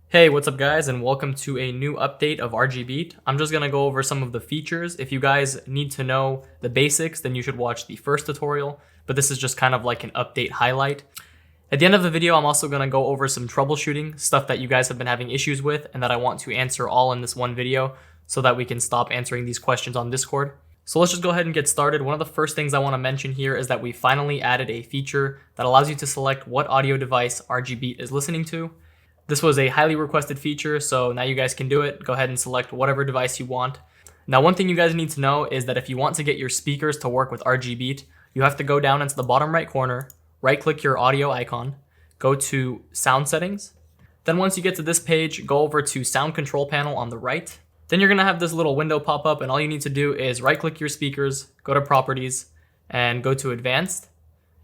Hey, what's up guys, and welcome to a new update of RGBeat. I'm just gonna go over some of the features. If you guys need to know the basics, then you should watch the first tutorial, but this is just kind of like an update highlight. At the end of the video, I'm also gonna go over some troubleshooting, stuff that you guys have been having issues with and that I want to answer all in this one video so that we can stop answering these questions on Discord. So let's just go ahead and get started. One of the first things I wanna mention here is that we finally added a feature that allows you to select what audio device RGBeat is listening to. This was a highly requested feature, so now you guys can do it. Go ahead and select whatever device you want. Now, one thing you guys need to know is that if you want to get your speakers to work with RGBeat, you have to go down into the bottom right corner, right-click your audio icon, go to Sound Settings. Then once you get to this page, go over to Sound Control Panel on the right. Then you're gonna have this little window pop up, and all you need to do is right-click your speakers, go to Properties, and go to Advanced,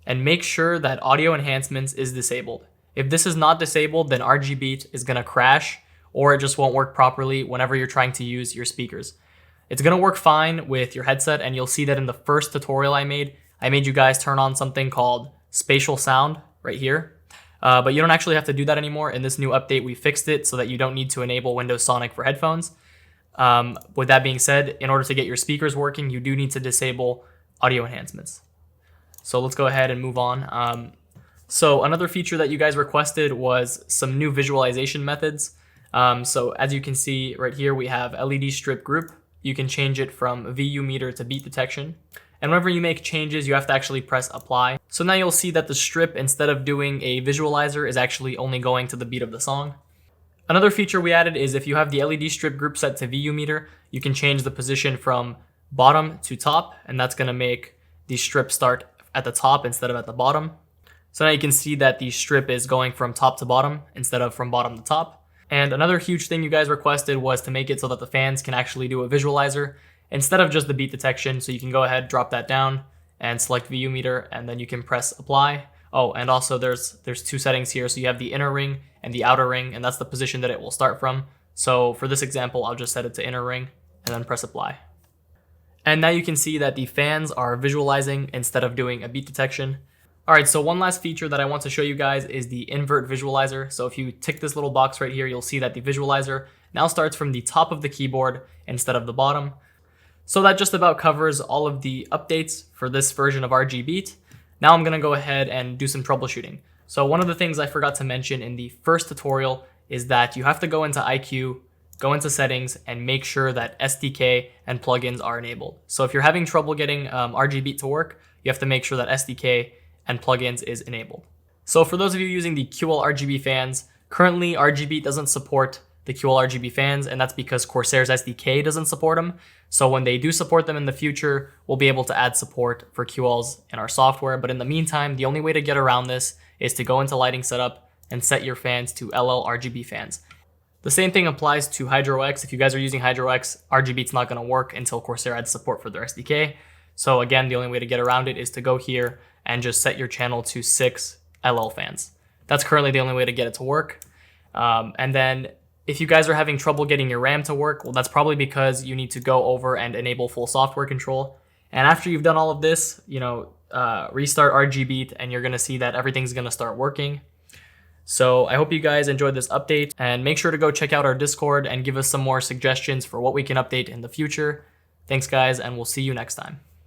and make sure that Audio Enhancements is disabled. If this is not disabled, then RGBeat is gonna crash or it just won't work properly whenever you're trying to use your speakers. It's gonna work fine with your headset, and you'll see that in the first tutorial I made you guys turn on something called spatial sound right here. But you don't actually have to do that anymore. In this new update, we fixed it so that you don't need to enable Windows Sonic for headphones. With that being said, in order to get your speakers working, you do need to disable audio enhancements. So let's go ahead and move on. So another feature that you guys requested was some new visualization methods. So as you can see right here, we have LED strip group. You can change it from VU meter to beat detection. And whenever you make changes, you have to actually press apply. So now you'll see that the strip, instead of doing a visualizer, is actually only going to the beat of the song. Another feature we added is if you have the LED strip group set to VU meter, you can change the position from bottom to top, and that's gonna make the strip start at the top instead of at the bottom. So now you can see that the strip is going from top to bottom instead of from bottom to top. And another huge thing you guys requested was to make it so that the fans can actually do a visualizer instead of just the beat detection. So you can go ahead, drop that down and select VU meter, and then you can press apply. Oh, and also there's two settings here. So you have the inner ring and the outer ring, and that's the position that it will start from. So for this example, I'll just set it to inner ring and then press apply. And now you can see that the fans are visualizing instead of doing a beat detection. All right, so one last feature that I want to show you guys is the invert visualizer. So if you tick this little box right here, you'll see that the visualizer now starts from the top of the keyboard instead of the bottom. So that just about covers all of the updates for this version of RGBeat. Now I'm gonna go ahead and do some troubleshooting. So one of the things I forgot to mention in the first tutorial is that you have to go into IQ, go into settings, and make sure that SDK and plugins are enabled. So if you're having trouble getting RGBeat to work, you have to make sure that SDK and plugins is enabled. So for those of you using the QL-RGB fans, currently RGBeat doesn't support the QL-RGB fans, and that's because Corsair's SDK doesn't support them. So when they do support them in the future, we'll be able to add support for QLs in our software. But in the meantime, the only way to get around this is to go into lighting setup and set your fans to LL-RGB fans. The same thing applies to HydroX. If you guys are using HydroX, RGBeat's not gonna work until Corsair adds support for their SDK. So again, the only way to get around it is to go here and just set your channel to 6 LL fans. That's currently the only way to get it to work. And then if you guys are having trouble getting your RAM to work, well, that's probably because you need to go over and enable full software control. And after you've done all of this, restart RGBeat, and you're gonna see that everything's gonna start working. So I hope you guys enjoyed this update, and make sure to go check out our Discord and give us some more suggestions for what we can update in the future. Thanks guys, and we'll see you next time.